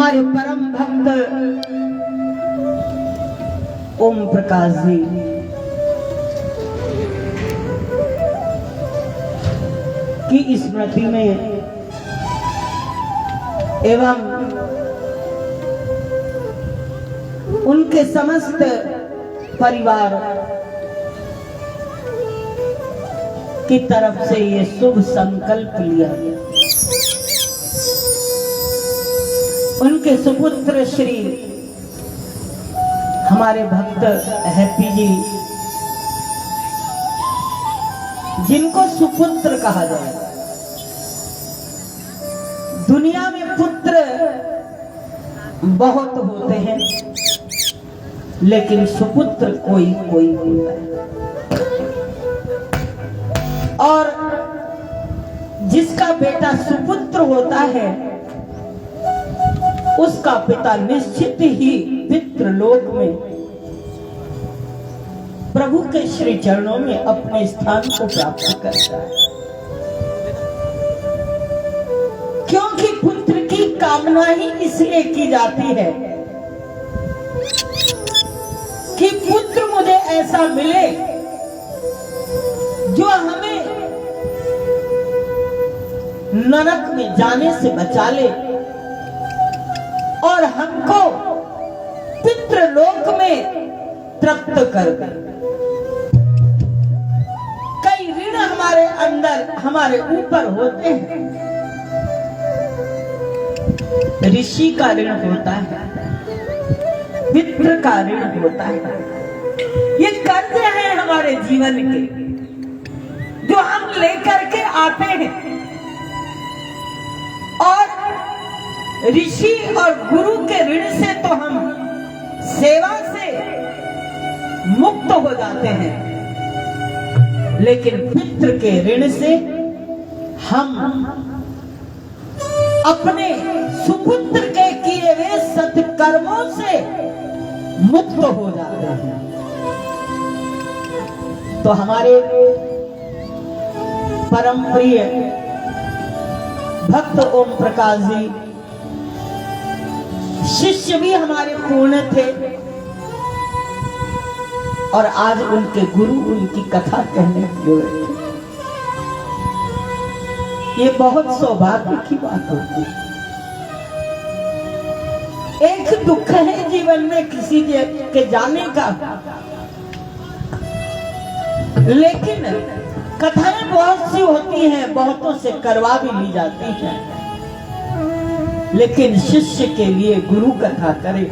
हमारे परम भक्त ओम प्रकाश जी की स्मृति में एवं उनके समस्त परिवार की तरफ से ये शुभ संकल्प लिया गया। उनके सुपुत्र श्री हमारे भक्त हैप्पी जी, जिनको सुपुत्र कहा जाए। दुनिया में पुत्र बहुत होते हैं, लेकिन सुपुत्र कोई कोई होता है। और जिसका बेटा सुपुत्र होता है उसका पिता निश्चित ही पितृलोक में प्रभु के श्री चरणों में अपने स्थान को प्राप्त करता है। क्योंकि पुत्र की कामना ही इसलिए की जाती है कि पुत्र मुझे ऐसा मिले जो हमें नरक में जाने से बचा ले और हमको पितृलोक में तृप्त कर दे। कई ऋण हमारे अंदर हमारे ऊपर होते हैं। ऋषि का ऋण होता है, पितृ का ऋण होता है। ये कर्ज है हमारे जीवन के जो हम लेकर के आते हैं। और ऋषि और गुरु के ऋण से तो हम सेवा से मुक्त हो जाते हैं, लेकिन पितृ के ऋण से हम अपने सुपुत्र के किए हुए सत्कर्मों से मुक्त हो जाते हैं। तो हमारे परम प्रिय भक्त ओम प्रकाश जी शिष्य भी हमारे पूर्ण थे और आज उनके गुरु उनकी कथा कहने जुड़े थे। ये बहुत सौभाग्य की बात होती है। एक दुख है जीवन में किसी के जाने का, लेकिन कथाएं बहुत सी होती हैं, बहुतों से करवा भी ली जाती हैं, लेकिन शिष्य के लिए गुरु कथा करे,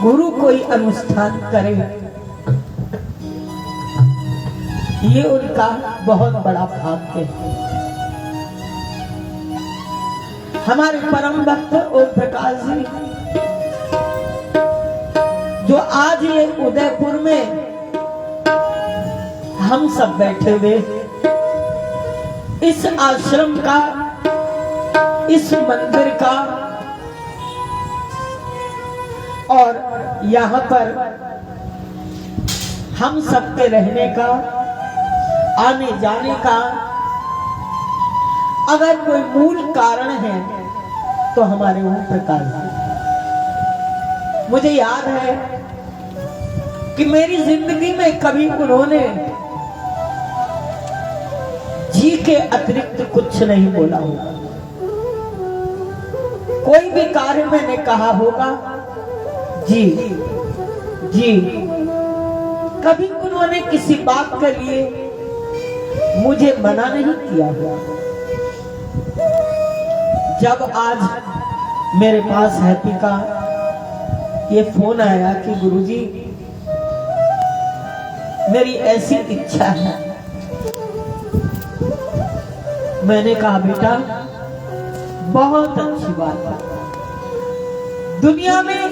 गुरु कोई अनुष्ठान करे, ये उनका बहुत बड़ा भाग्य है। हमारे परम भक्त ओम प्रकाश जी जो आज ये उदयपुर में हम सब बैठे हुए इस आश्रम का, इस मंदिर का और यहाँ पर हम सबके रहने का, आने जाने का अगर कोई मूल कारण है तो हमारे ओम प्रकाश जी। मुझे याद है कि मेरी जिंदगी में कभी उन्होंने जी के अतिरिक्त कुछ नहीं बोला होगा। कोई भी कार्य मैंने कहा होगा जी जी, कभी उन्होंने किसी बात के लिए मुझे मना नहीं किया हुआ। जब आज मेरे पास हैप्पी का ये फोन आया कि गुरुजी मेरी ऐसी इच्छा है, मैंने कहा बेटा बहुत अच्छी बात है। दुनिया में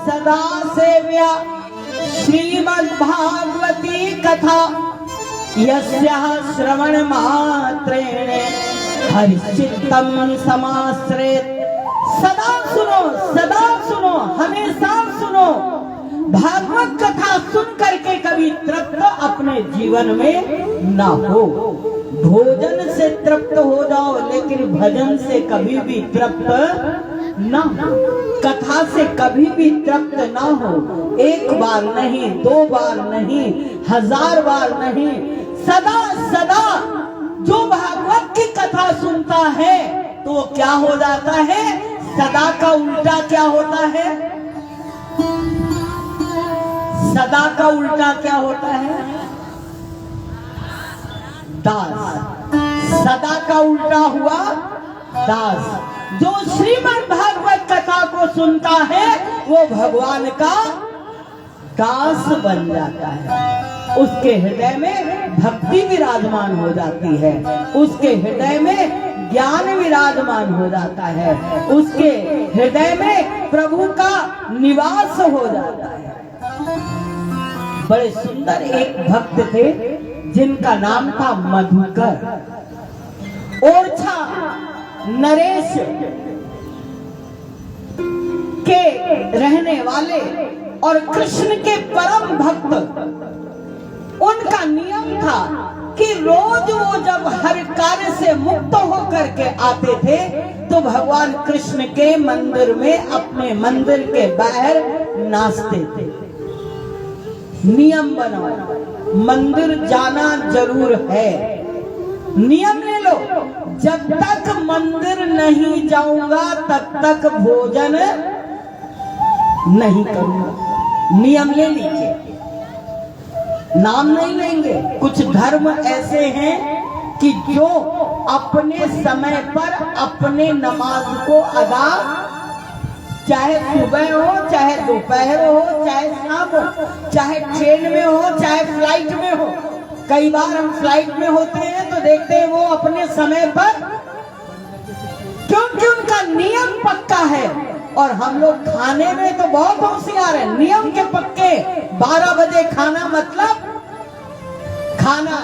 सदा सेव्या श्रीमद्भागवती कथा यस्याः श्रवण मात्रेण हरिचित्तम समाश्रेत। सदा सुनो, हमेशा सुनो। भागवत कथा सुन करके कभी तृप्त अपने जीवन में ना हो। भोजन से तृप्त हो जाओ, लेकिन भजन से कभी भी तृप्त ना हो। कथा से कभी भी तृप्त ना हो। एक बार नहीं, 2 बार नहीं, 1000 बार नहीं, सदा सदा जो भागवत की कथा सुनता है तो क्या हो जाता है? सदा का उल्टा क्या होता है? सदा का उल्टा क्या होता है? दास। सदा का उल्टा हुआ दास। जो श्रीमद् भागवत कथा को सुनता है वो भगवान का दास बन जाता है। उसके हृदय में भक्ति विराजमान हो जाती है, उसके हृदय में ज्ञान विराजमान हो जाता है, उसके हृदय में प्रभु का निवास हो जाता है। बड़े सुंदर एक भक्त थे जिनका नाम था मधुकर। ओरछा नरेश के रहने वाले और कृष्ण के परम भक्त। उनका नियम था कि रोज वो जब हर कार्य से मुक्त होकर के आते थे तो भगवान कृष्ण के मंदिर में, अपने मंदिर के बाहर नाचते थे। नियम बनाओ, मंदिर जाना जरूर है। नियम ले लो, जब तक मंदिर नहीं जाऊंगा तब तक भोजन नहीं करूंगा। नियम ले लीजिए, नाम नहीं लेंगे। कुछ धर्म ऐसे हैं कि जो अपने समय पर अपने नमाज को अदा, चाहे सुबह हो, चाहे दोपहर हो, चाहे शाम हो, चाहे ट्रेन में हो, चाहे फ्लाइट में हो। कई बार हम फ्लाइट में होते हैं तो देखते हैं वो अपने समय पर, क्योंकि उनका नियम पक्का है। और हम लोग खाने में तो बहुत होशियार हैं, नियम के पक्के। 12 बजे खाना मतलब खाना,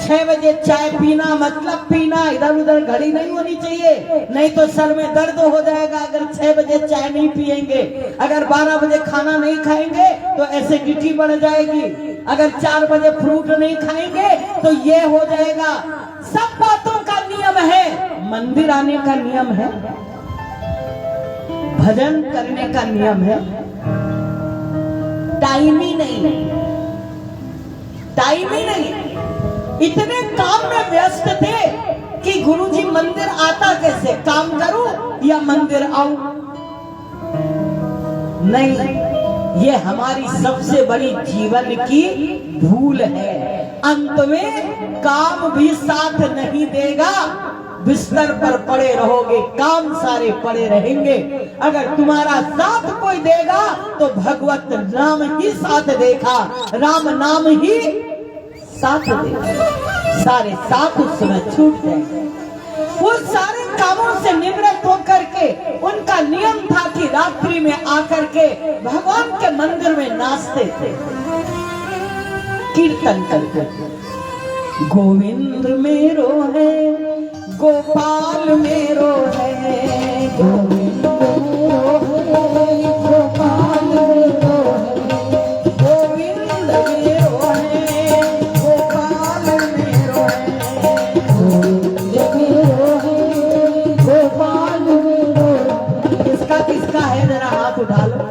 6 बजे चाय पीना मतलब पीना। इधर उधर घड़ी नहीं होनी चाहिए, नहीं तो सर में दर्द हो जाएगा अगर 6 बजे चाय नहीं पिएंगे। अगर 12 बजे खाना नहीं खाएंगे तो एसिडिटी बढ़ जाएगी। अगर 4 बजे फ्रूट नहीं खाएंगे तो ये हो जाएगा। सब बातों का नियम है। मंदिर आने का नियम है, भजन करने का नियम है। टाइम ही नहीं, टाइम ही नहीं। इतने काम में व्यस्त थे कि गुरुजी मंदिर आता कैसे, काम करूं या मंदिर आऊं? नहीं, ये हमारी सबसे बड़ी जीवन की भूल है। अंत में काम भी साथ नहीं देगा। बिस्तर पर पड़े रहोगे, काम सारे पड़े रहेंगे। अगर तुम्हारा साथ कोई देगा तो भगवत नाम ही साथ देगा, राम नाम ही साथ देगा। सारे साथ उस समय छूट जाएंगे। वो सारे कामों से निवृत्त होकर के उनका नियम था कि रात्रि में आकर के भगवान के मंदिर में नाचते थे, कीर्तन करते थे। गोविंद मेरो है, गोपाल मेरो है, गोविंद मेरो है, गोपाल मेरो है, गोविंद मेरो है, गोपाल मेरो है, गोविंद मेरो है, गोपाल मेरो है। किसका किसका है, जरा हाथ उठा लो।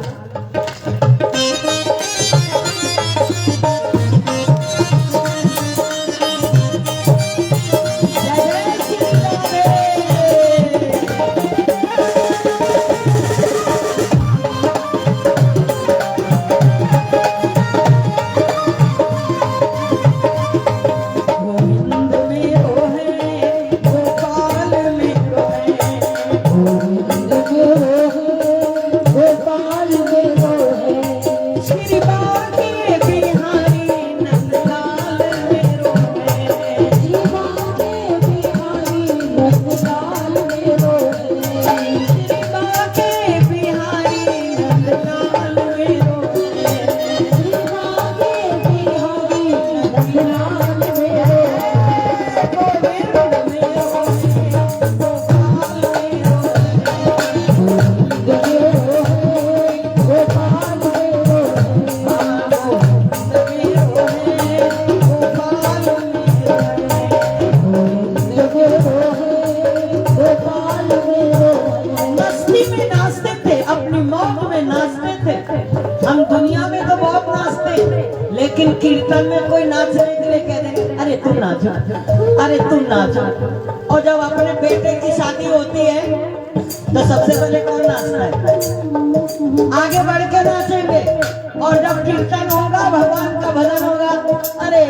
गोपाल थे। हम दुनिया में तो बहुत नाचते, लेकिन कीर्तन में कोई नाचने के लिए कह दे अरे तुम नाचो, अरे तुम नाचो। और जब अपने बेटे की शादी होती है तो सबसे पहले कौन नाचता है? आगे बढ़ के नाचेंगे। और जब कीर्तन होगा, भगवान का भजन होगा, अरे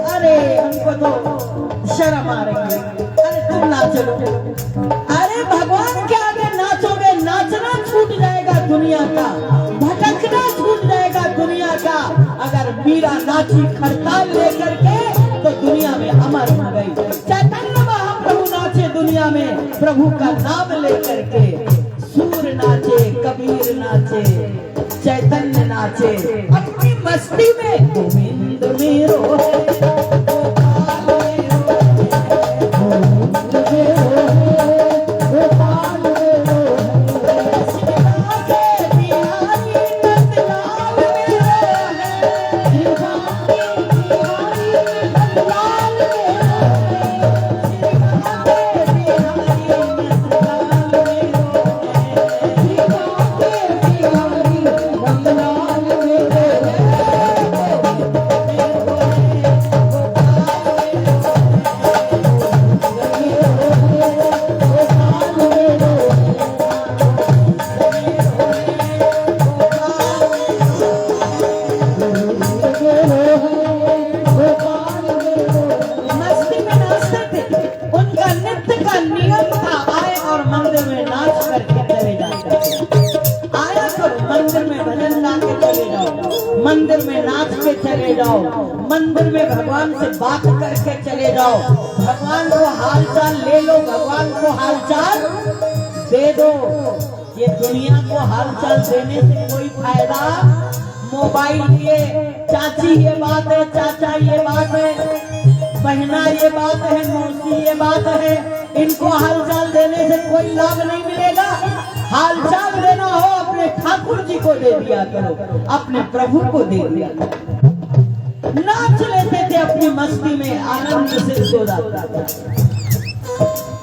अरे हमको तो शर्म आ रही है, अरे तुम नाचो। अरे भगवान के आगे नाचोगे, नाचना छूट जाएगा दुनिया का, भटकना छूट जाएगा दुनिया का। अगर मीरा नाची खरताल लेकर के तो दुनिया में अमर हो गई। चैतन्य महाप्रभु नाचे दुनिया में प्रभु का नाम लेकर के। सूर नाचे, कबीर नाचे, चैतन्य नाचे अपनी मस्ती में। गोविंद मेरो मंदिर में नाच के चले जाओ, मंदिर में भगवान से बात करके चले जाओ, भगवान को हालचाल ले लो, भगवान को हालचाल दे दो। ये दुनिया को हालचाल देने से कोई फायदा, मोबाइल ये चाची ये बात है, चाचा ये बात है, बहना ये बात है, मौसी ये बात है, इनको हालचाल देने से कोई लाभ नहीं मिलेगा। हालचाल देना हो अपने ठाकुर जी को दे दिया करो, अपने प्रभु को दे दिया करो। नाच लेते थे अपनी मस्ती में, आनंद से सो जाता था।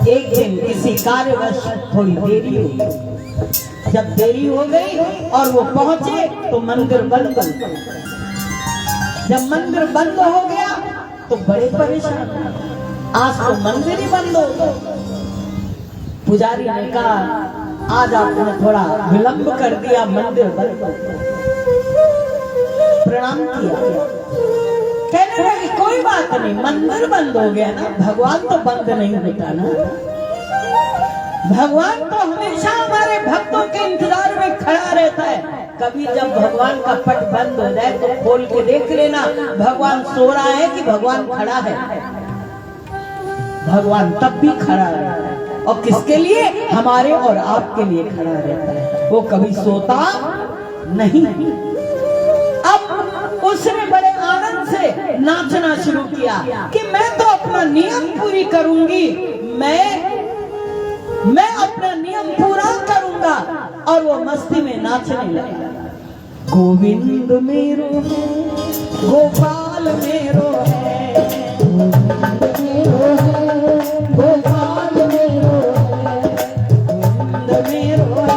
एक दिन किसी कार्यवश थोड़ी देरी हो गई। जब देरी हो गई और वो पहुंचे तो मंदिर बंद हो गया। जब मंदिर बंद हो गया तो बड़े परेशान, आज तो मंदिर ही बंद हो गया। पुजारी ने कहा आज आपने थोड़ा विलंब कर दिया, मंदिर बंद हो गया। प्रणाम किया, कहने लगे कोई बात नहीं, मंदिर बंद हो गया ना, भगवान तो बंद नहीं होता ना। भगवान तो हमेशा हमारे भक्तों के इंतजार में खड़ा रहता है। कभी जब भगवान का पट बंद हो जाए तो खोल के देख लेना भगवान सो रहा है कि भगवान खड़ा है। भगवान तब भी खड़ा रहता है, और किसके लिए? हमारे और आपके लिए खड़ा रहता है। वो कभी सोता नहीं। अब उसने बड़े आनंद से नाचना शुरू किया कि मैं तो अपना नियम पूरी करूंगी, मैं अपना नियम पूरा करूंगा। और वो मस्ती में नाचने लगा। गोविंद मेरो है, गोपाल मेरो है, गोविंद मेरो है, गोपाल मेरो है, गोविंद मेरो है,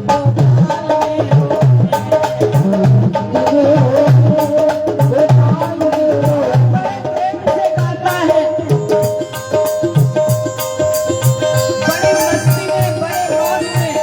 गोपाल मेरो है, गोपाल मेरो है। प्रेम से गाता है, बड़ी मस्ती में, बड़े रोज में।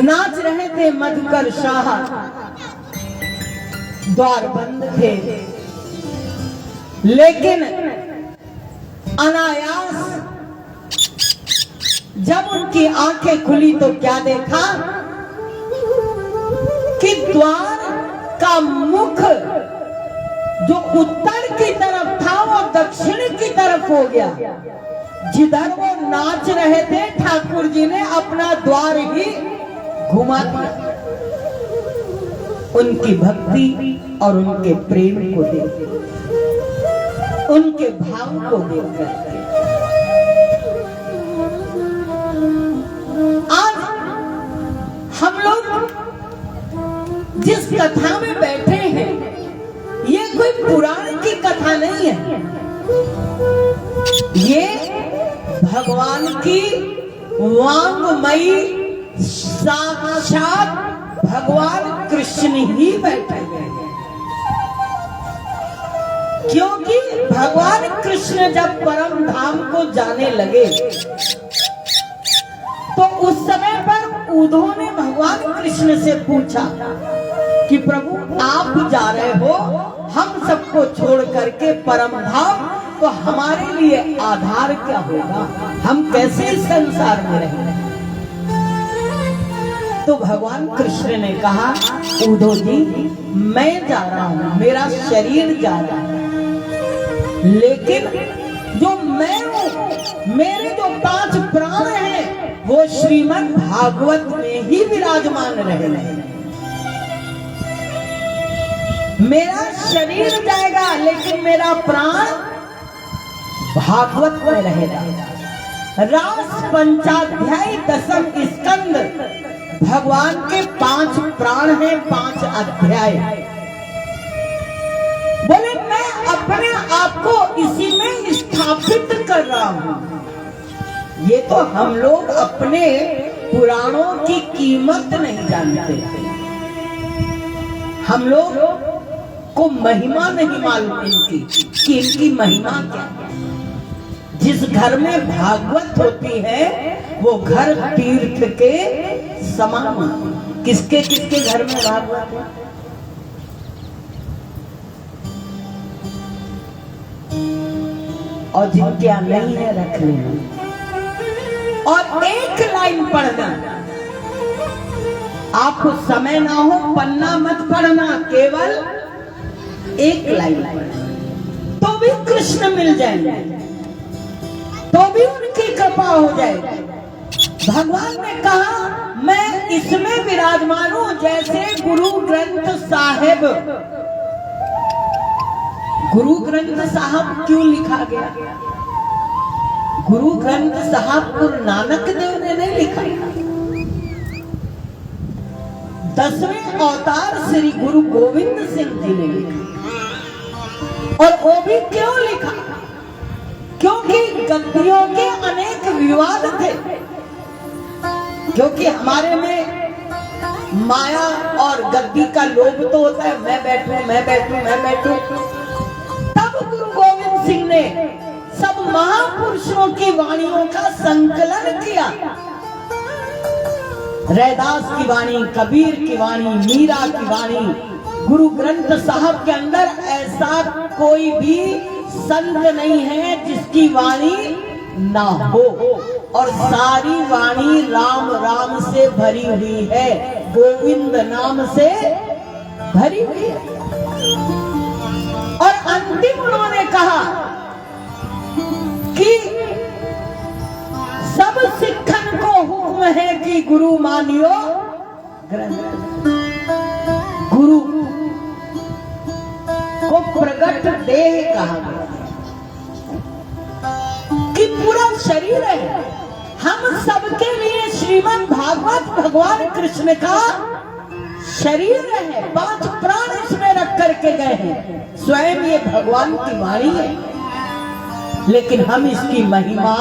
नाच रहे थे मधुकर शाह, द्वार बंद थे, लेकिन अनायास जब उनकी आंखें खुली तो क्या देखा कि द्वार का मुख जो उत्तर की तरफ था वो दक्षिण की तरफ हो गया। जिधर वो नाच रहे थे ठाकुर जी ने अपना द्वार ही घुमा दिया, उनकी भक्ति और उनके प्रेम को देख, उनके भाव को देखकर। आज हम लोग जिस कथा में बैठे हैं ये कोई पुराण की कथा नहीं है, ये भगवान की वांगमयी साक्षात भगवान कृष्ण ही बैठे हैं। क्योंकि भगवान कृष्ण जब परम धाम को जाने लगे तो उस समय पर उद्धव ने भगवान कृष्ण से पूछा कि प्रभु आप जा रहे हो हम सबको छोड़ करके परम धाम, तो हमारे लिए आधार क्या होगा, हम कैसे इस संसार में रहेंगे। तो भगवान कृष्ण ने कहा उद्धव जी मैं जा रहा हूं, मेरा शरीर जा रहा है, लेकिन जो मैं हूं, मेरे जो 5 प्राण हैं वो श्रीमद् भागवत में ही विराजमान रहे। मेरा शरीर जाएगा लेकिन मेरा प्राण भागवत में रहेगा। रास पंचाध्याय दशम स्कंद भगवान के 5 प्राण हैं, 5 अध्याय। बोले मैं अपने आप को इसी में स्थापित कर रहा हूं। ये तो हम लोग अपने पुराणों की कीमत नहीं जानते। हम लोग को महिमा नहीं मालूम इनकी कि इनकी महिमा क्या है। जिस घर में भागवत होती है वो घर तीर्थ के समान। किसके किसके घर में भागवत है? और जिनके यहाँ नहीं है रख लेना। और एक लाइन पढ़ना, आपको समय ना हो पन्ना मत पढ़ना, केवल एक लाइन तो भी कृष्ण मिल जाएंगे, तो भी उनकी कृपा हो जाएगी। भगवान ने कहा मैं इसमें विराजमान हूं। जैसे गुरु ग्रंथ साहिब, गुरु ग्रंथ साहब क्यों लिखा गया? गुरु ग्रंथ साहब गुरु नानक देव ने नहीं लिखा। 10वें अवतार श्री गुरु गोविंद सिंह जी ने लिखा। और वो भी क्यों लिखा? क्योंकि गद्दियों के अनेक विवाद थे। क्योंकि हमारे में माया और गद्दी का लोभ तो होता है, मैं बैठूं मैं बैठूं मैं बैठूं। तब गुरु गोविंद सिंह ने सब महापुरुषों की वाणियों का संकलन किया। रैदास की वाणी, कबीर की वाणी, मीरा की वाणी, गुरु ग्रंथ साहब के अंदर ऐसा कोई भी संत नहीं है जिसकी वाणी ना हो। और सारी वाणी राम राम से भरी हुई है, गोविंद नाम से भरी हुई है। और अंतिम उन्होंने कहा कि सब सिखन को हुक्म है कि गुरु मानियो ग्रंथ। गुरु को प्रगट देह कहा गया कि पूरा शरीर है। हम सबके लिए श्रीमद् भागवत भगवान कृष्ण का शरीर है। 5 प्राण इसमें रख करके गए हैं। स्वयं ये भगवान की वाणी है, लेकिन हम इसकी महिमा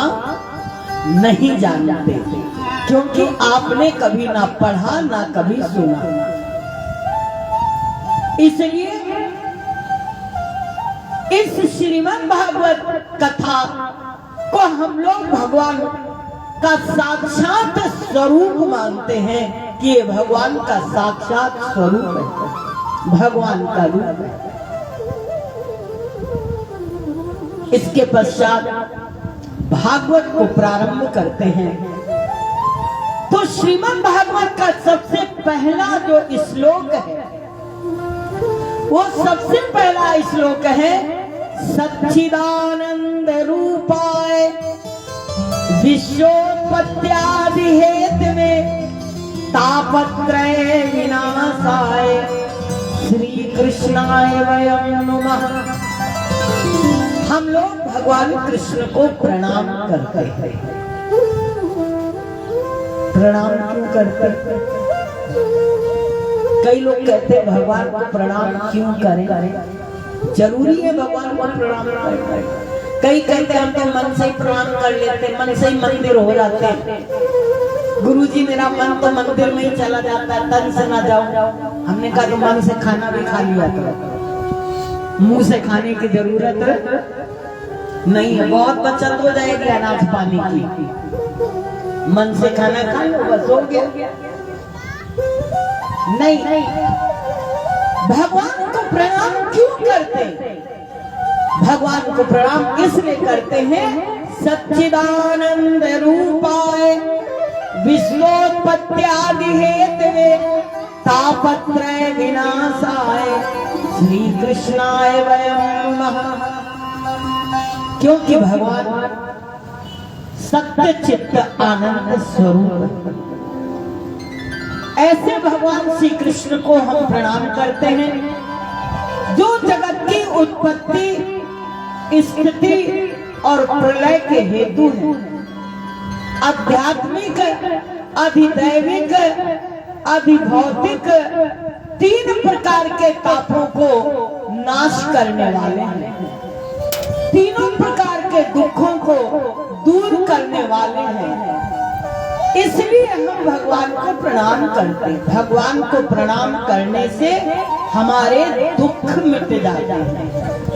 नहीं जानते क्योंकि आपने कभी ना पढ़ा ना कभी सुना। इसलिए इस श्रीमद् भागवत कथा को हम लोग भगवान का साक्षात स्वरूप मानते हैं कि ये भगवान का साक्षात स्वरूप है, भगवान का रूप है। इसके पश्चात भागवत को प्रारंभ करते हैं। तो श्रीमद् भागवत का सबसे पहला जो श्लोक है वो सबसे पहला श्लोक है सच्चिदानंद रूपाय विश्वोत्पत्त्यादि हेतवे तापत्रय विनाशाय श्री कृष्णाय वयं नमः। हम लोग भगवान कृष्ण को प्रणाम करते हैं। प्रणाम क्यों करते हैं? कई लोग कहते हैं भगवान को प्रणाम क्यों करें? जरूरी है भगवान को प्रणाम करें? कई कहते हैं हम तो मन से ही प्रणाम कर लेते, मन से ही मंदिर हो जाते हैं। गुरुजी मेरा मन तो मंदिर में ही चला जाता है, तन से ना जाओ। हमने कहा तो मन से खाना भी खा लिया था, मुंह से खाने की जरूरत नहीं है। बहुत बचत हो जाएगी अनाज पानी की। मन से खाना खा लो बस हो गया। नहीं, भगवान को प्रणाम क्यों करते? भगवान को प्रणाम इसलिए करते हैं सच्चिदानंद रूपाय विश्वोत्पत्त्यादि हेतवे तापत्रय विनाशाय श्री कृष्णाय वयं नमः। क्योंकि भगवान सत्य चित्त आनंद स्वरूप। ऐसे भगवान श्री कृष्ण को हम प्रणाम करते हैं, जो जगत की उत्पत्ति, स्थिति और प्रलय के हेतु हैं। आध्यात्मिक, अधिदैविक, अधिभौतिक तीन प्रकार के तापों को नाश करने वाले हैं, तीनों प्रकार के दुखों को दूर करने वाले हैं। इसलिए हम भगवान को प्रणाम करते हैं। भगवान को प्रणाम करने से हमारे दुख मिट जाते हैं।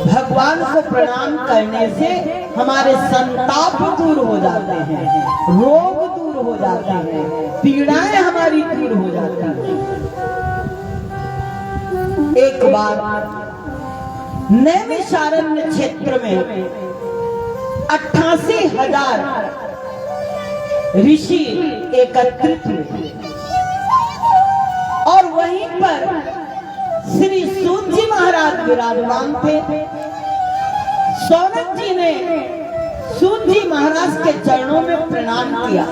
भगवान को प्रणाम करने से हमारे संताप दूर हो जाते हैं, रोग दूर हो जाते हैं, पीड़ाएं हमारी दूर हो जाती हैं। एक बार नैमिषारण्य क्षेत्र में 88,000 ऋषि एकत्रित हुए और वहीं पर श्री सूत जी महाराज विराजमान थे। सौनक जी ने सूत जी महाराज के चरणों में प्रणाम किया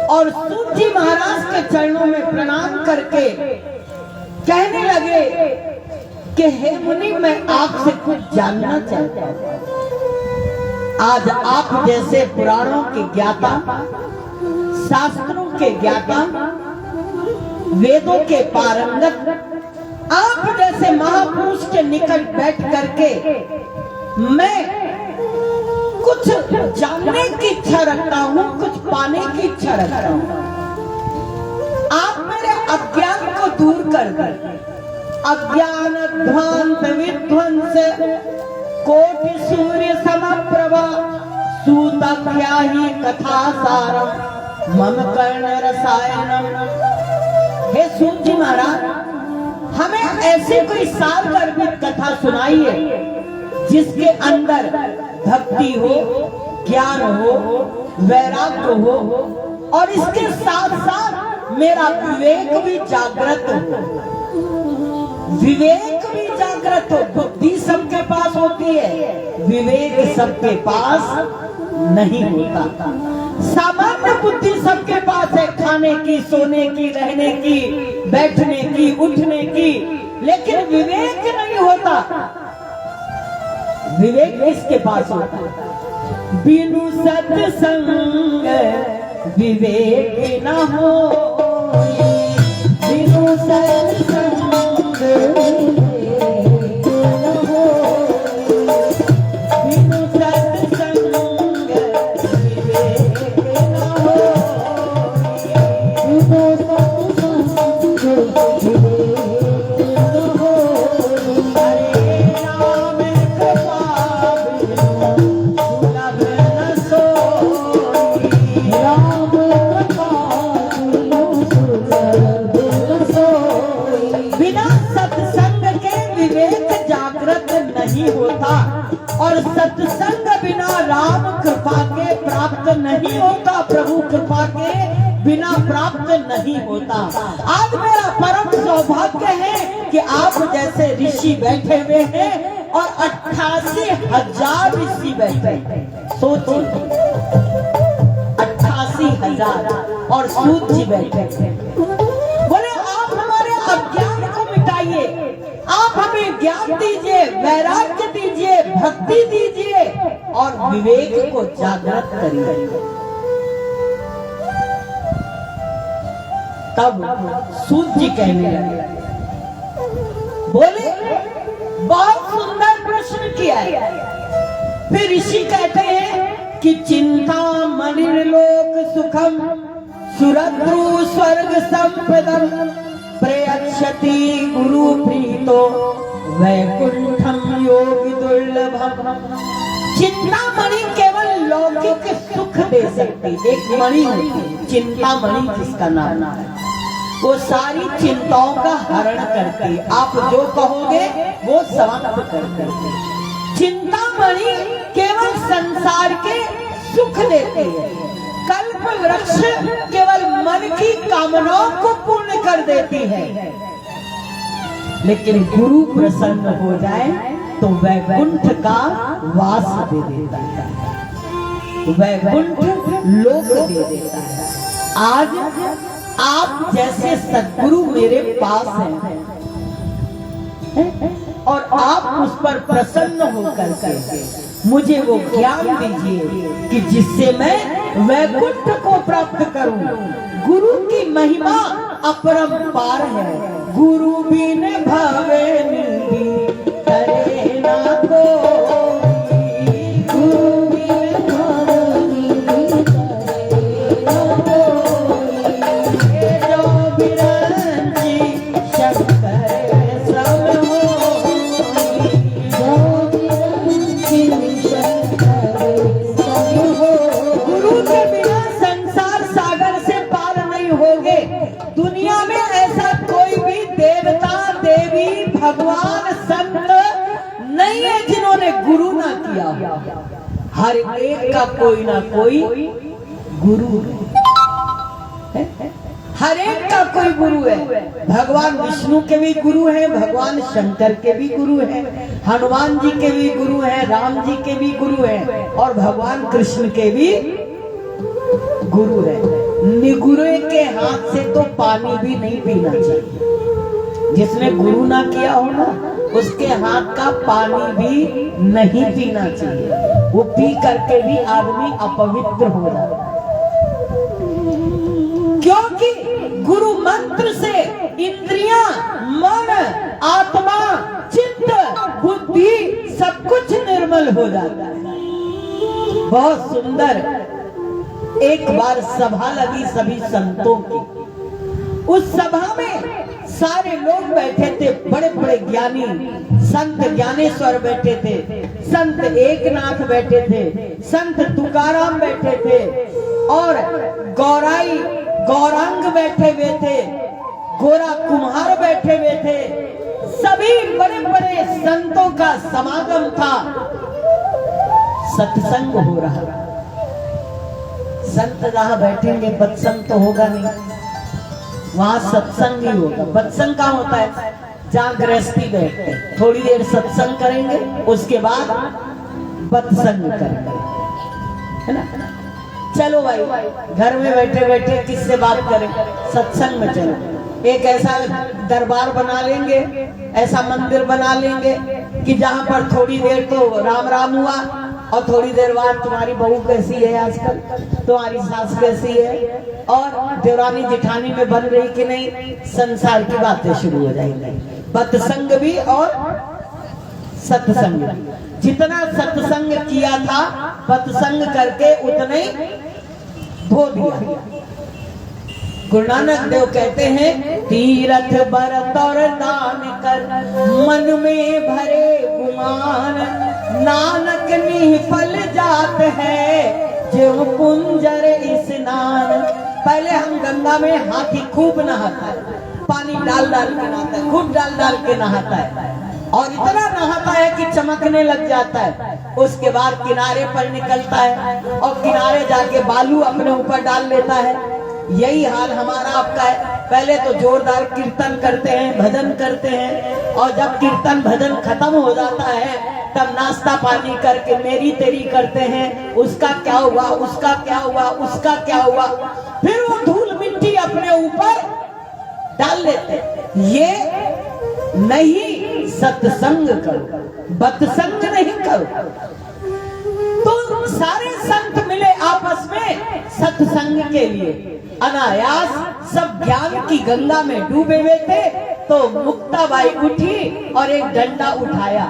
और सूत जी महाराज के चरणों में प्रणाम करके कहने लगे कि हे मुनि, मैं आपसे कुछ जानना चाहता हूं। आज आप जैसे पुराणों के ज्ञाता, शास्त्रों के ज्ञाता, वेदों के पारंगत, आप जैसे महापुरुष के निकट बैठ करके मैं कुछ जानने की इच्छा रखता हूँ, कुछ पाने की इच्छा रखता हूँ। आप मेरे अज्ञान को दूर कर कर, अज्ञान ध्वांत विध्वंस कोटि सूर्य समप्रभा सूतभ्याहि कथा सारम मम कर्ण रसायनम। हे सूत जी महाराज, हमें ऐसी कोई सार गर्भित कथा सुनाइए जिसके अंदर भक्ति हो, ज्ञान हो, वैराग्य हो और इसके साथ साथ मेरा विवेक भी जागृत हो। विवेक भी जागृत हो। बुद्धि सबके पास होती है, विवेक सबके पास नहीं होता। सामान्य बुद्धि सबके पास है, खाने की, सोने की, रहने की, बैठने की, उठने की, लेकिन विवेक नहीं होता। विवेक किसके पास होता? बिनु सत्संग विवेक न हो, बिनु सत्संग और सत्संग बिना राम कृपा के प्राप्त नहीं होता, प्रभु कृपा के बिना प्राप्त नहीं होता। आज मेरा परम सौभाग्य है कि आप जैसे ऋषि बैठे हुए हैं और 88,000 ऋषि बैठे हैं। सोचिए, 88,000 और सूत जी बैठे हैं। बोले आप हमारे अज्ञान को मिटाइए, आप हमें ज्ञान दीजिए, वैराग्य दीजिए, भक्ति दीजिए और विवेक को जागृत करिए। तब सूत जी कहने लगे, बोले बहुत सुंदर प्रश्न किया है। फिर ऋषि कहते हैं कि चिंता मणिर्लोक सुखम सुरद्रु स्वर्ग संपदम प्रयच्छति गुरु प्रीतो वैकुंठम योगी दुर्लभम। चिंतामणि केवल लौकिक सुख दे सकती। एक मणि होती है चिंतामणि, जिसका नाम है, वो सारी चिंताओं का हरण करती। आप जो कहोगे वो समाप्त कर देती। चिंतामणि केवल संसार के सुख देती है। कल्प वृक्ष केवल मन की कामनाओं को पूर्ण कर देती है, लेकिन गुरु प्रसन्न हो जाए तो वैकुंठ का वास दे देता है। वैकुंठ लोक दे देता है। आज आप जैसे सद्गुरु मेरे पास हैं और आप उस पर प्रसन्न होकर के मुझे वो ज्ञान दीजिए कि जिससे मैं वैकुंठ को प्राप्त करूं। गुरु की महिमा अपरंपार है। गुरु बिन भवे निधि करे ना कोई, गुरु बिन भवे निधि करे ना कोई, जो बिरंची शंकर सब होई, जो बिरंची शंकर सब होई। गुरु के बिना संसार सागर से पार नहीं होगे। दुनिया में ऐसा कोई भी देवता देवी भगवान संत नहीं है जिन्होंने गुरु ना किया। हर एक का कोई ना कोई गुरु है। हर एक का कोई गुरु है। भगवान विष्णु के भी गुरु हैं, भगवान शंकर के भी गुरु हैं, हनुमान जी के भी गुरु हैं, राम जी के भी गुरु हैं और भगवान कृष्ण के भी गुरु है। निगुरे के हाथ से तो पानी भी नहीं पीना चाहिए। जिसने गुरु ना किया हो ना, उसके हाथ का पानी भी नहीं पीना चाहिए। वो पी करके भी आदमी अपवित्र हो जाता है। क्योंकि गुरु मंत्र से इंद्रियां, मन, आत्मा, चित्त, बुद्धि सब कुछ निर्मल हो जाता है। बहुत सुंदर एक बार सभा लगी सभी संतों की। उस सभा में सारे लोग बैठे थे, बड़े बड़े ज्ञानी संत ज्ञानेश्वर बैठे थे, संत एकनाथ बैठे थे, संत तुकाराम बैठे थे और गौराई गौरांग बैठे हुए थे, गोरा कुम्हार बैठे हुए थे। सभी बड़े बड़े संतों का समागम था। सत्संग हो रहा। संत जहां बैठेंगे बत्संग तो होगा नहीं, वहां सत्संग ही होगा। बत्संग कहाँ होता है? जहां गृहस्थी बैठते हैं, थोड़ी देर सत्संग करेंगे, उसके बाद बत्संग करेंगे, है ना। चलो भाई, घर में बैठे बैठे किससे बात करें? सत्संग में चलो। एक ऐसा दरबार बना लेंगे, ऐसा मंदिर बना लेंगे कि जहां पर थोड़ी देर तो राम राम हुआ और थोड़ी देर बाद तुम्हारी बहू कैसी है आजकल, तुम्हारी सास कैसी है, और देवरानी जेठानी में बन रही कि नहीं, संसार की बातें शुरू हो जाएंगी। बत्संग भी और सत्संग भी। जितना सत्संग किया था बत्संग करके उतने धो दिया। गुरु नानक देव कहते हैं, तीरथ बरत और दान कर मन में भरे गुमान, नानक निफल जात है जो कुंजर स्नान। पहले हम गंगा में हाथी खूब नहाता है, पानी डाल डाल के नहाता है, खूब डाल डाल के नहाता है और इतना नहाता है कि चमकने लग जाता है। उसके बाद किनारे पर निकलता है और किनारे जाके बालू अपने ऊपर डाल लेता है। यही हाल हमारा आपका है। पहले तो जोरदार कीर्तन करते हैं, भजन करते हैं और जब कीर्तन भजन खत्म हो जाता है तब नाश्ता पानी करके मेरी तेरी करते हैं। उसका क्या हुआ, उसका क्या हुआ, उसका क्या हुआ, फिर वो धूल मिट्टी अपने ऊपर डाल लेते। ये नहीं, सत्संग करो, बत्संग नहीं करो। तो सारे संत मिले आपस में सत्संग के लिए। अनायास सब ज्ञान की गंगा में डूबे हुए थे तो मुक्ताबाई उठी और एक डंडा उठाया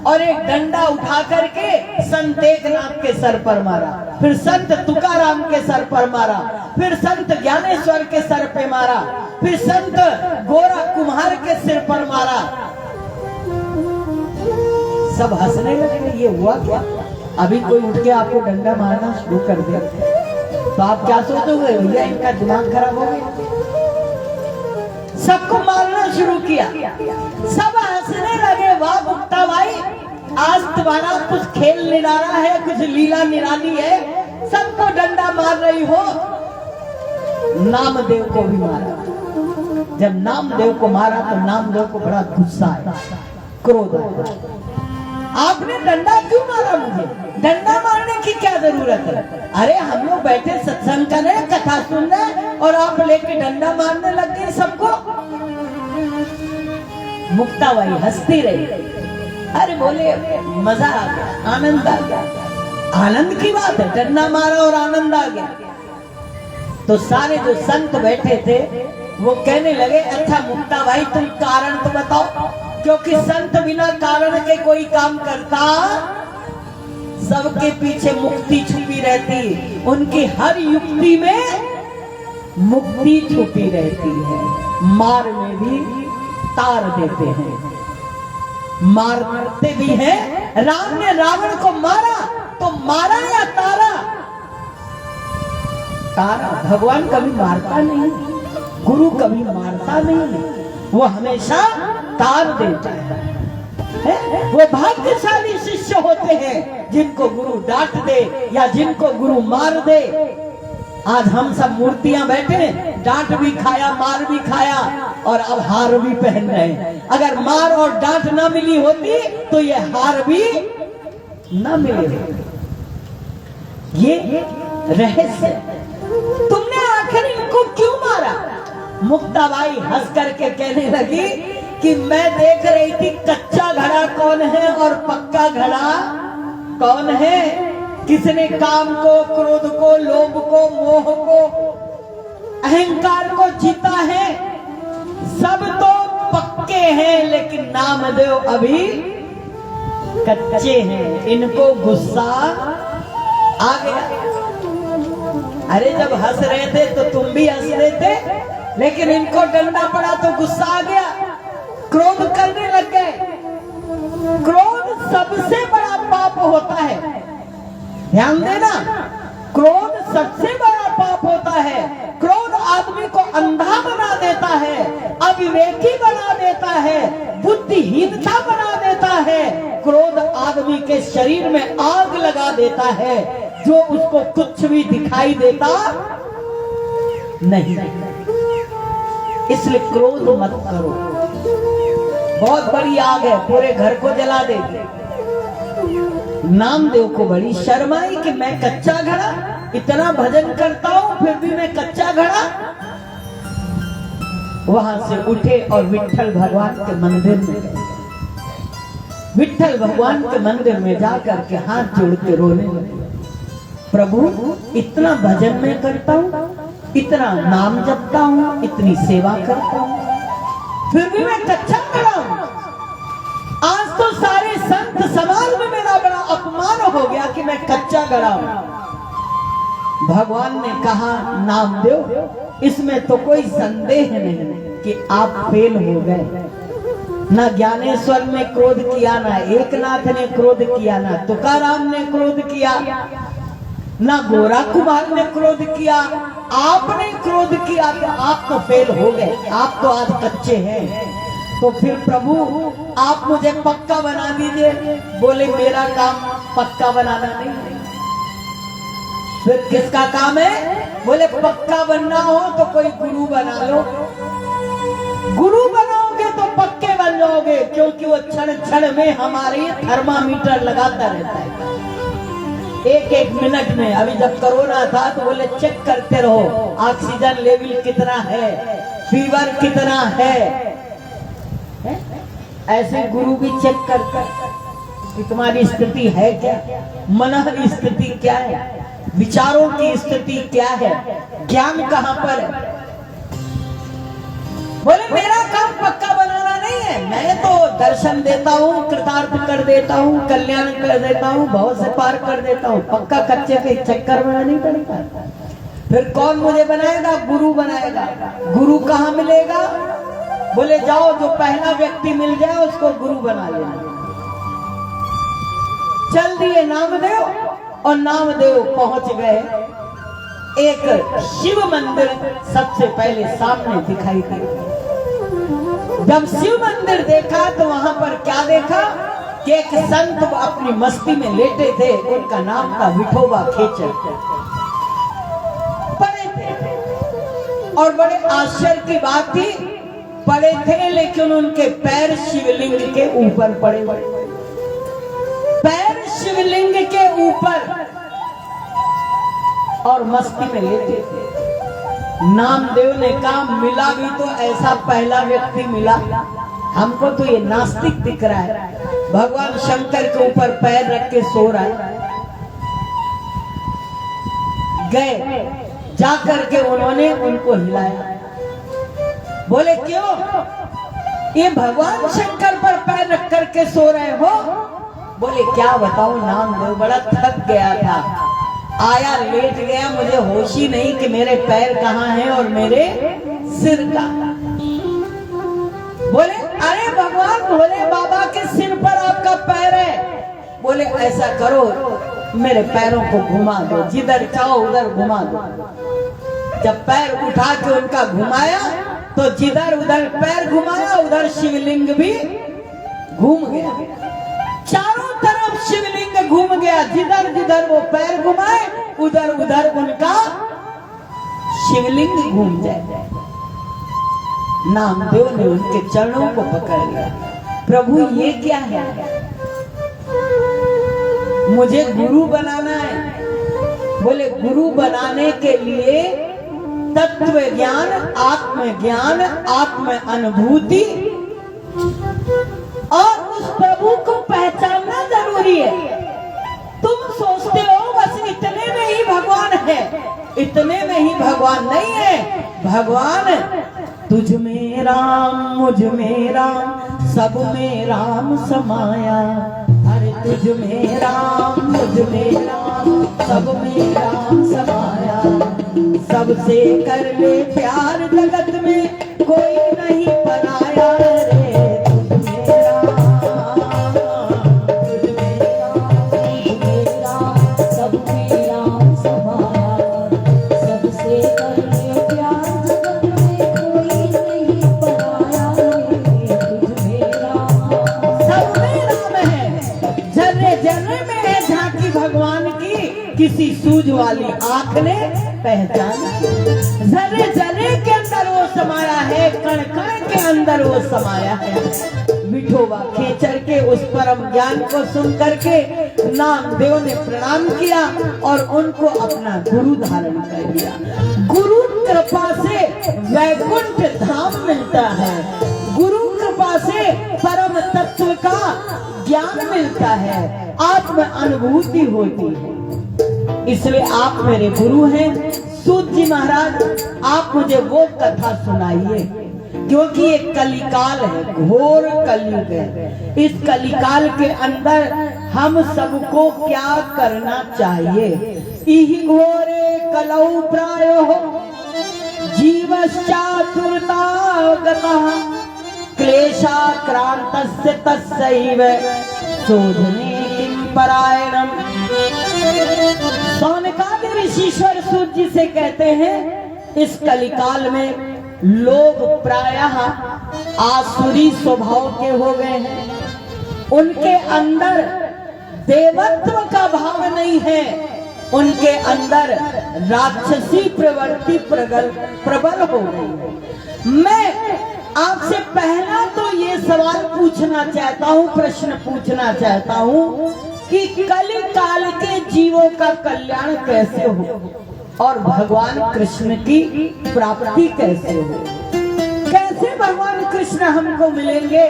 और एक डंडा उठा करके संत एकनाथ के सर पर मारा, फिर संत तुकाराम के सर पर मारा, फिर संत ज्ञानेश्वर के सर पे मारा, फिर संत गोरा कुम्हार के सिर पर मारा। सब हंसने लगे, ये हुआ क्या? अभी कोई उठ के आपको डंडा मारना शुरू कर दे तो आप क्या सोचोगे? भैया इनका दिमाग खराब हो गया। सबको मारना शुरू किया, सब हंसने लगे। वाह मुक्ताबाई, आज तुम्हारा कुछ खेल निराला है, कुछ लीला निराली है, सबको डंडा मार रही हो। नामदेव को भी मारा। जब नामदेव को मारा तो नामदेव को बड़ा गुस्सा आया, क्रोध आया। आपने डंडा क्यों मारा मुझे? डंडा मारने की क्या जरूरत है? अरे हम लोग बैठे सत्संग कर रहे, कथा सुन रहे और आप लेके डंडा मारने लग गए सबको। मुक्ताबाई हंसती रही। अरे बोले मजा आ गया, आनंद आ गया। आनंद की बात है, डंडा मारा और आनंद आ गया। तो सारे जो संत बैठे थे वो कहने लगे, अच्छा मुक्ताबाई तुम कारण तो बताओ, क्योंकि संत बिना कारण के कोई काम करता, सबके पीछे मुक्ति छुपी रहती, उनकी हर युक्ति में मुक्ति छुपी रहती है। मार में भी तार देते हैं, मारते भी हैं। राम ने रावण को मारा तो मारा या तारा? तारा। भगवान कभी मारता नहीं, गुरु कभी मारता नहीं, वो हमेशा तार देता है। वो भाग्यशाली शिष्य होते हैं जिनको गुरु डांट दे या जिनको गुरु मार दे। आज हम सब मूर्तियां बैठे, डांट भी खाया, मार भी खाया और अब हार भी पहन रहे हैं। अगर मार और डांट ना मिली होती तो ये हार भी ना मिले। ये रहस्य। तुमने आखिर इनको क्यों मारा? मुक्ताबाई हंस करके कहने लगी कि मैं देख रही थी कच्चा घड़ा कौन है और पक्का घड़ा कौन है। किसने काम को, क्रोध को, लोभ को, मोह को, अहंकार को जीता है? सब तो पक्के हैं, लेकिन नामदेव अभी कच्चे हैं। इनको गुस्सा आ गया। अरे जब हंस रहे थे तो तुम भी हंस रहे थे, लेकिन इनको डंडा पड़ा तो गुस्सा आ गया, क्रोध करने लग गए। क्रोध सबसे बड़ा पाप होता है, ध्यान देना। क्रोध सबसे बड़ा पाप होता है। क्रोध आदमी को अंधा बना देता है, अविवेकी बना देता है, बुद्धिहीनता बना देता है। क्रोध आदमी के शरीर में आग लगा देता है, जो उसको कुछ भी दिखाई देता नहीं। इसलिए क्रोध मत करो, बहुत बड़ी आग है, पूरे घर को जला देगी। नामदेव को बड़ी शर्म आई कि मैं कच्चा घड़ा, इतना भजन करता हूं फिर भी मैं कच्चा घड़ा। वहां से उठे और विट्ठल भगवान के मंदिर में गए। विट्ठल भगवान के मंदिर में जाकर के हाथ जोड़ के रोने लगे, प्रभु इतना भजन में करता हूं, इतना नाम जपता हूं, इतनी सेवा करता हूं, फिर भी मैं कच्चा घड़ा हूं। आज तो सारे संत समाज में मेरा बड़ा अपमान हो गया कि मैं कच्चा घड़ा हूं। भगवान ने कहा, नामदेव इसमें तो कोई संदेह नहीं कि आप फेल हो गए। ना ज्ञानेश्वर ने क्रोध किया, ना एकनाथ ने क्रोध किया, ना तुकाराम ने क्रोध किया, ना गोरा कुमार ने क्रोध किया, आपने क्रोध किया तो आप तो फेल हो गए, आप तो आज कच्चे हैं। तो फिर प्रभु आप मुझे पक्का बना दीजिए। बोले मेरा काम पक्का बनाना नहीं है। फिर किसका काम है? बोले पक्का बनना हो तो कोई गुरु बना लो। गुरु बनाओगे तो पक्के बन जाओगे, क्योंकि वो क्षण क्षण में हमारी थर्मामीटर लगाता रहता है। एक एक मिनट में, अभी जब कोरोना था तो बोले चेक करते रहो ऑक्सीजन लेवल कितना है, फीवर कितना है। ऐसे गुरु भी चेक कर कि तुम्हारी स्थिति है क्या, मन की स्थिति क्या है, विचारों की स्थिति क्या है, ज्ञान कहां पर है। बोले मेरा काम पक्का बनाना नहीं है, मैं तो दर्शन देता हूँ, कृतार्थ कर देता हूँ, कल्याण कर देता हूँ, बहुत से पार कर देता हूँ, पक्का कच्चे के चक्कर में नहीं पड़ेगा। फिर कौन मुझे बनाएगा? गुरु बनाएगा। गुरु कहाँ मिलेगा? बोले जाओ जो पहला व्यक्ति मिल जाए उसको गुरु बना लेना। चल दिए नामदेव, और नामदेव पहुंच गए। एक शिव मंदिर सबसे पहले सामने दिखाई दिया। जब शिव मंदिर देखा तो वहां पर क्या देखा कि एक संत अपनी मस्ती में लेटे थे, उनका नाम था विठोबा खेचर। पड़े थे और बड़े आश्चर्य की बात थी, पड़े थे लेकिन उनके पैर शिवलिंग के ऊपर पड़े। पैर शिवलिंग के ऊपर और मस्ती में लेते थे। नामदेव ने कहा मिला भी तो ऐसा पहला व्यक्ति मिला, हमको तो ये नास्तिक दिख रहा है, भगवान शंकर के ऊपर पैर रख के सो रहा है। गए जाकर के उन्होंने उनको हिलाया, बोले क्यों ये भगवान शंकर पर पैर रख करके सो रहे हो? बोले क्या बताऊं नामदेव, बड़ा थक गया था, आया लेट गया, मुझे होश ही नहीं कि मेरे पैर कहाँ हैं और मेरे सिर कहाँ। बोले अरे भगवान भोले बाबा के सिर पर आपका पैर है। बोले ऐसा करो मेरे पैरों को घुमा दो, जिधर चाहो उधर घुमा दो। जब पैर उठा के उनका घुमाया तो जिधर उधर पैर घुमाया उधर शिवलिंग भी घूम गया, चारों तरफ शिवलिंग घूम गया, जिधर जिधर वो पैर घुमाए उधर उधर उनका शिवलिंग घूम जाए। नामदेव ने उनके चरणों को पकड़ लिया, प्रभु ये क्या है, मुझे गुरु बनाना है। बोले गुरु बनाने के लिए तत्व ज्ञान, आत्मज्ञान, आत्म अनुभूति और उस प्रभु को पहचानना जरूरी है। तुम सोचते हो बस इतने में ही भगवान है, इतने में ही भगवान नहीं है। भगवान तुझ में राम, मुझ में राम, सब में राम समाया। अरे तुझ में राम, मुझ में राम, सब में राम समाया। सबसे कर ले प्यार, जगत में कोई नहीं बनाया। रे तुझ में राम, तुझ में राम, सब में राम समाया। सबसे कर ले प्यार, जगत में कोई नहीं बनाया। रे तुझ में राम, सब में राम है, जर्रे जर्रे में है झांकी भगवान की, किसी सूझ वाली आंख ने पहचान। जर्रे जर्रे के अंदर वो समाया है, कण कण के अंदर वो समाया है। विठोबा खेचर के उस परम ज्ञान को सुन करके नामदेव ने प्रणाम किया और उनको अपना गुरु धारण कर लिया। गुरु कृपा से वैकुंठ धाम मिलता है, गुरु कृपा से परम तत्व का ज्ञान मिलता है, आत्म अनुभूति होती है। इसलिए आप मेरे गुरु हैं। सूत जी महाराज आप मुझे वो कथा सुनाइए, क्योंकि ये कलिकाल है, घोर कलयुग है। इस कलिकाल के अंदर हम सबको क्या करना चाहिए? इहि घोरे कलौ प्रायो जीवश्चातुरता गतः क्लेशाक्रांतस्य तस्सैव शोधने किं परायणम्। सौनकादि ऋषीश्वर सूत जी से कहते हैं इस कलिकाल में लोग प्रायः आसुरी स्वभाव के हो गए हैं, उनके अंदर देवत्व का भाव नहीं है, उनके अंदर राक्षसी प्रवृत्ति प्रबल हो गई। मैं आपसे पहला तो ये सवाल पूछना चाहता हूँ, प्रश्न पूछना चाहता हूँ कि कलि काल के जीवों का कल्याण कैसे हो और भगवान कृष्ण की प्राप्ति कैसे हो? कैसे भगवान कृष्ण हमको मिलेंगे?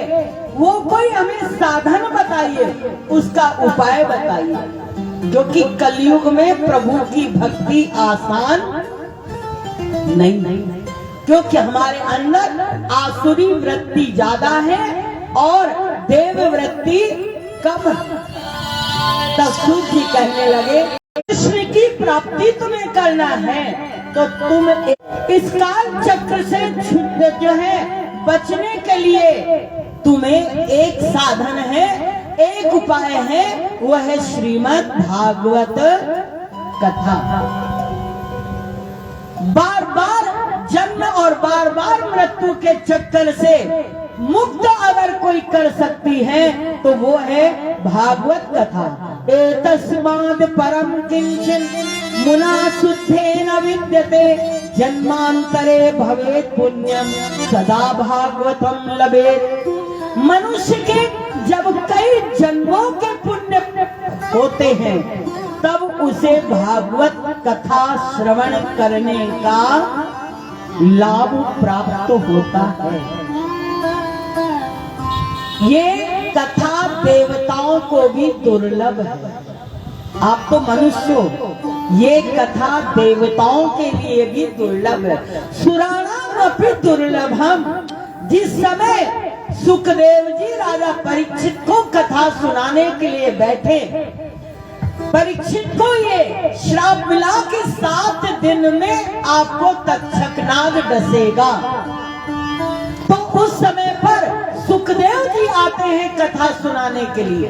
वो कोई हमें साधन बताइए, उसका उपाय बताइए, क्योंकि कलयुग में प्रभु की भक्ति आसान नहीं, क्योंकि हमारे अंदर आसुरी वृत्ति ज्यादा है और देव वृत्ति कम। तब सूत जी कहने लगे कृष्ण की प्राप्ति तुम्हें करना है तो तुम इस काल चक्र से जो है बचने के लिए तुम्हें एक साधन है, एक उपाय है, वह है श्रीमद् भागवत कथा। बार बार जन्म और बार बार मृत्यु के चक्कर से मुक्त अगर कोई कर सकती है तो वो है भागवत कथा। एतस्माद् परम किंचन मुना शुद्धेन विद्यते जन्मांतरे भवेत् पुण्यम सदा भागवतम लभेत्। मनुष्य के जब कई जन्मों के पुण्य होते हैं तब उसे भागवत कथा श्रवण करने का लाभ प्राप्त होता है। ये कथा देवताओं को भी दुर्लभ है। आप तो मनुष्य हो, ये कथा देवताओं के लिए भी दुर्लभ है। सुराणाम अपि दुर्लभम। जिस समय सुखदेव जी राजा परीक्षित को कथा सुनाने के लिए बैठे, परीक्षित को ये श्राप मिला कि 7 दिन में आपको तक्षक नाग डसेगा। तो उस समय पर सुखदेव जी आते हैं कथा सुनाने के लिए।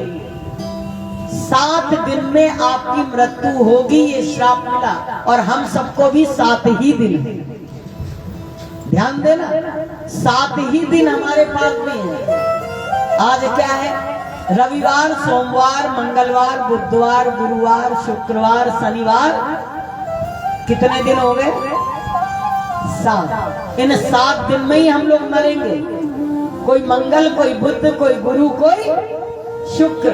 7 दिन में आपकी मृत्यु होगी, ये श्राप मिला। और हम सबको भी 7 ही दिन, ध्यान देना, 7 ही दिन हमारे पास भी है। आज क्या है? रविवार, सोमवार, मंगलवार, बुधवार, गुरुवार, शुक्रवार, शनिवार। कितने दिन हो गए? 7। इन 7 दिन में ही हम लोग मरेंगे। कोई मंगल, कोई बुध, कोई गुरु, कोई शुक्र।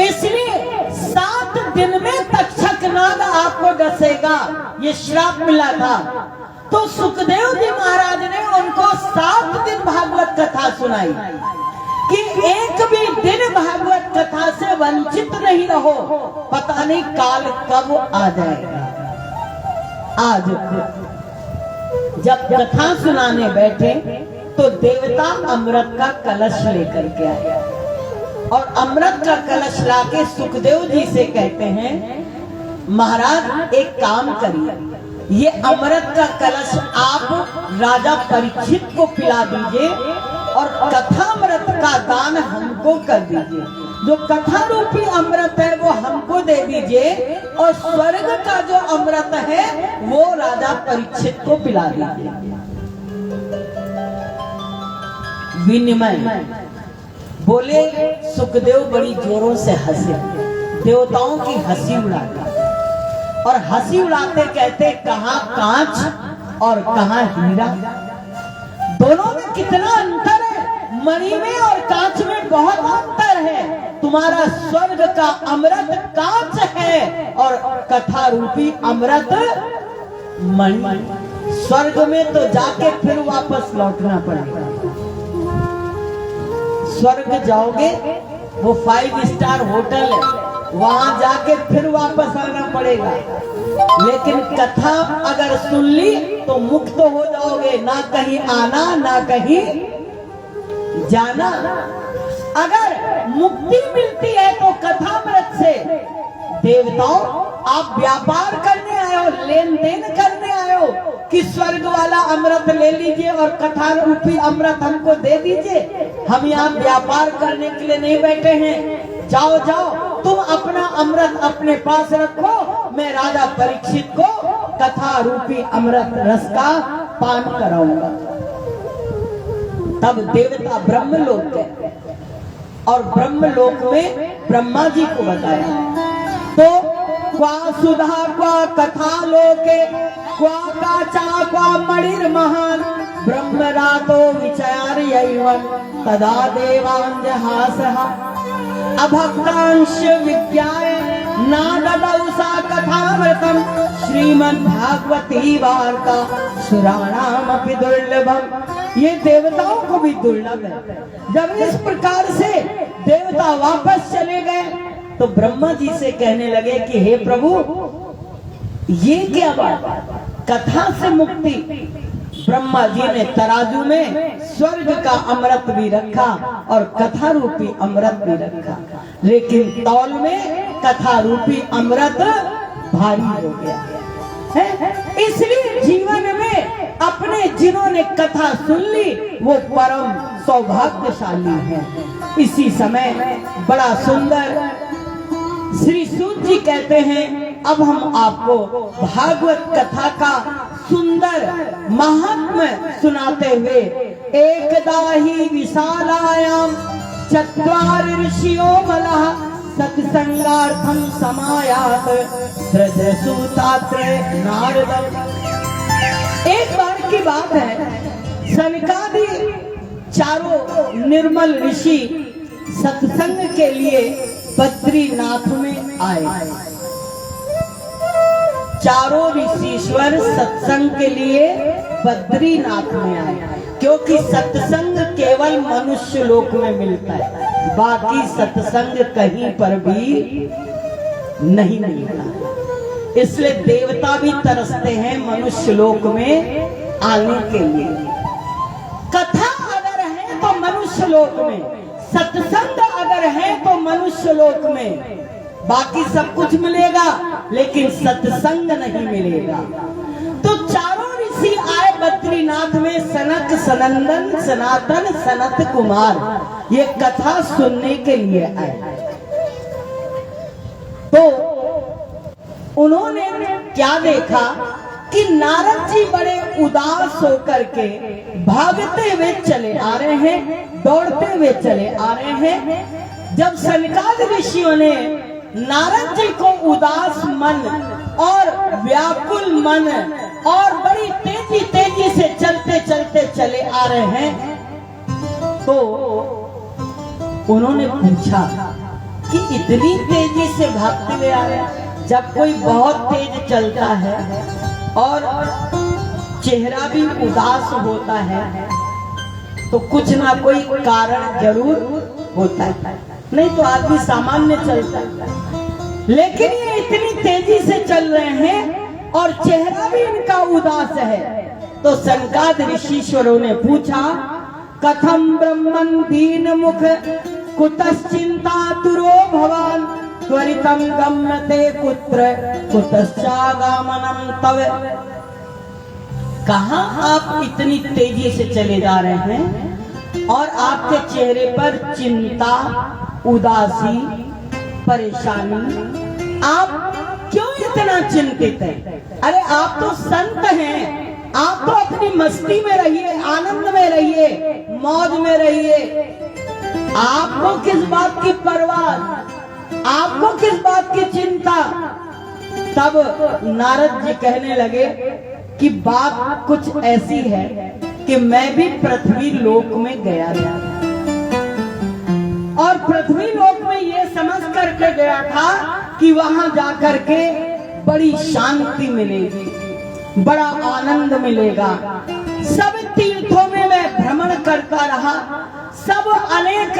इसलिए 7 दिन में तक्षक नाग आपको डसेगा, ये श्राप मिला था। तो सुखदेव जी महाराज ने उनको 7 दिन भागवत कथा सुनाई कि एक भी दिन भागवत कथा से वंचित नहीं रहो, पता नहीं काल कब आ जाएगा। आज जब कथा सुनाने बैठे तो देवता अमृत का कलश लेकर के आया और अमृत का कलश लाके सुखदेव जी से कहते हैं, महाराज एक काम करिए, ये अमृत का कलश आप राजा परीक्षित को पिला दीजिए और कथामृत का दान हमको कर दीजिए। जो कथा रूपी अमृत है वो हमको दे दीजिए और स्वर्ग का जो अमृत है वो राजा परीक्षित को पिला दीजिए। विनिमय बोले। सुखदेव बड़ी जोरों से हंसे, देवताओं की हंसी उड़ाता और हंसी उड़ाते कहते, कहाँ कांच और कहाँ हीरा। दोनों में कितना अंतर है। मणि में और कांच में बहुत अंतर है। तुम्हारा स्वर्ग का अमृत कांच है और कथा रूपी अमृत मणि। स्वर्ग में तो जाके फिर वापस लौटना पड़ेगा। स्वर्ग जाओगे वो 5 स्टार होटल है, वहां जाके फिर वापस आना पड़ेगा। लेकिन कथा अगर सुन ली तो मुक्त हो जाओगे, ना कहीं आना ना कहीं जाना। अगर मुक्ति मिलती है तो कथामृत से। देवताओं, आप व्यापार करने आए हो, लेन देन करने आए हो कि स्वर्ग वाला अमृत ले लीजिए और कथा रूपी अमृत हमको दे दीजिए। हम यहाँ व्यापार करने के लिए नहीं बैठे हैं। जाओ जाओ, तुम अपना अमृत अपने पास रखो, मैं राजा परीक्षित को कथा रूपी अमृत रस का पान कराऊंगा। तब देवता ब्रह्मलोक गए और ब्रह्मलोक में ब्रह्मा जी को बताया। तो क्वा सुधा क्वा कथा लोके क्वा काचा क्वा मणिर महान ब्रह्मरातो विचार्यैवं तदा देवांजहासः अभक्तांश विज्ञाय नाददौ सा कथामृतम् श्रीमद्भागवती वार्ता सुराणामपि दुर्लभम्। ये देवताओं को भी दुर्लभ है। जब इस प्रकार से देवता वापस चले गए तो ब्रह्मा जी से कहने लगे कि हे प्रभु, ये क्या बात, कथा से मुक्ति। ब्रह्मा जी ने तराजू में स्वर्ग का अमृत भी रखा और कथा रूपी अमृत भी रखा, लेकिन तौल में कथा रूपी अमृत भारी हो गया है। इसलिए जीवन में अपने जिन्होंने कथा सुन ली वो परम सौभाग्यशाली है। इसी समय बड़ा सुंदर श्री सूत जी कहते हैं, अब हम आपको भागवत कथा का सुंदर महात्म्य सुनाते हुए, एकदा ही विशालायाम चत्वार ऋषियो मलः सत्संगार्थम समायात सूतात्र नारदम। एक बार की बात है, सनकादि चारों निर्मल ऋषि सत्संग के लिए बद्रीनाथ में आए। चारों ऋषीश्वर सत्संग के लिए बद्रीनाथ में आए, क्योंकि सत्संग केवल मनुष्य लोक में मिलता है, बाकी सत्संग कहीं पर भी नहीं मिलता। इसलिए देवता भी तरसते हैं मनुष्य लोक में आने के लिए। कथा अगर है तो मनुष्य लोक में, सत्संग अगर है तो मनुष्य लोक में, बाकी सब कुछ मिलेगा लेकिन सत्संग नहीं मिलेगा। तो चारों ऋषि आए बद्रीनाथ में, सनक सनंदन सनातन सनत कुमार ये कथा सुनने के लिए आए। तो उन्होंने क्या देखा कि नारद जी बड़े उदास होकर के भागते हुए चले आ रहे हैं, दौड़ते हुए चले आ रहे हैं। जब सनकादि ऋषियों ने नारद जी को उदास मन और व्याकुल मन और बड़ी तेजी तेजी से चलते चलते चले आ रहे हैं, तो उन्होंने पूछा कि इतनी तेजी से भागते हुए आ रहे हैं। जब कोई बहुत तेज चलता है और चेहरा भी उदास होता है तो कुछ ना कोई कारण जरूर होता है, नहीं तो आदमी सामान्य चलता है। लेकिन ये इतनी तेजी से चल रहे हैं और चेहरा भी इनका उदास है। तो सनकादि ऋषीश्वरों ने पूछा, कथम ब्रह्मन् दीन मुख कुतश्चिंतातुरो भवान त्वरितम गम्यते कुत्र कुतश्चागमनम तव। कहाँ आप इतनी तेजी से चले जा रहे हैं और आपके चेहरे पर चिंता, उदासी, परेशानी, आप क्यों इतना चिंतित हैं? अरे आप तो संत हैं, आप तो अपनी मस्ती में रहिए, आनंद में रहिए, मौज में रहिए। आपको किस बात की परवाह, आपको किस बात की चिंता? तब नारद जी कहने लगे कि बात कुछ ऐसी है कि मैं भी पृथ्वी लोक में गया था और पृथ्वी लोक में ये समझ करके गया था कि वहां जाकर के बड़ी शांति मिलेगी, बड़ा आनंद मिलेगा। सब तीर्थों में मैं भ्रमण करता रहा, सब अनेक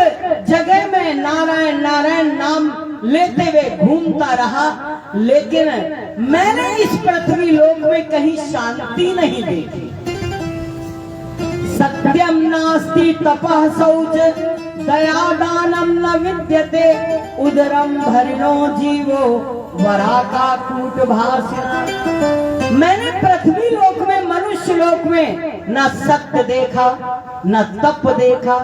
जगह में नारायण नारायण नाम लेते हुए घूमता रहा, लेकिन मैंने इस पृथ्वी लोक में कहीं शांति नहीं देखी। सत्यम नास्ति तपः शौच दया दानम न विद्यते उदरम भरिणो जीवो वराका कूट भाषिणा। मैंने पृथ्वी लोक में, मनुष्य लोक में न सत्य देखा, न तप देखा,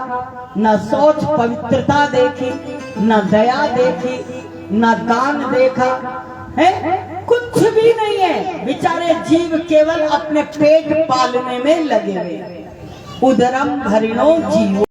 न शौच पवित्रता देखी, न दया देखी, न दान देखा है, कुछ भी नहीं है। बेचारे जीव केवल अपने पेट पालने में लगे हुए। उदरम भरिणो जीवो